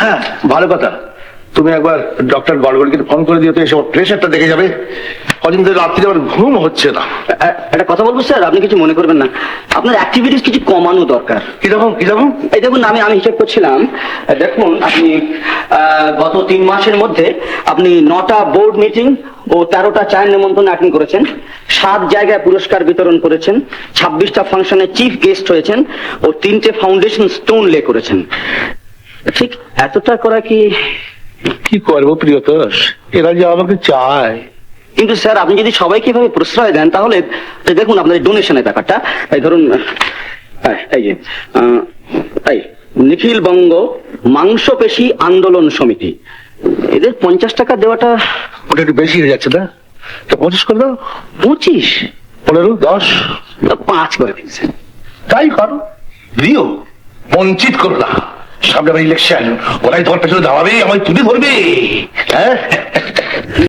হ্যাঁ, ভালো কথা। তুমি একবার ডক্টর গড়গড়িকে ফোন করে দিও তো, এসে প্রেশারটা দেখে যাবে। কদিন ধরে রাত্রিতে আমার ঘুম হচ্ছে না। একটা কথা বলবো স্যার, আপনি কিছু মনে করবেন না, আপনার অ্যাক্টিভিটিস কিছু কমানো দরকার। কিরকম কিরকম? এই দেখুন, আমি হিসাব করছিলাম, দেখুন আপনি গত 3 মাসের মধ্যে আপনি 9টা বোর্ড মিটিং ও 13টা চায়ের নিমন্ত্রণে অ্যাটেন্ড করেছেন, 7 জায়গায় পুরস্কার বিতরণ করেছেন, 26টা ফাংশনে চিফ গেস্ট হয়েছেন ও 3টে ফাউন্ডেশন স্টোন লে করেছেন। ঠিক এতটা করা কি করবো প্রিয়তোষ, এরা যে আমাকে চায়। কিন্তু স্যার, আপনি যদি সবাইকে এভাবে প্রশ্রয় দেন তাহলে দেখুন আপনাদের ডোনেশনের ব্যাপারটা, এই ধরুন এই যে এই নিখিল বঙ্গ মাংসপেশী আন্দোলন সমিতি, এদের 50 টাকা দেওয়াটা ওটা একটু বেশি হয়ে যাচ্ছে না? তো 25 করে দাও। 25, 15, 10, 5 করে দিন স্যার। তাই করো, দিও, বঞ্চিত করো না। সামনে আবার ইলেকশন, ওরাই তোমার পেছনে দাঁড়াবে, আমায় তুলে ধরবে। হ্যাঁ,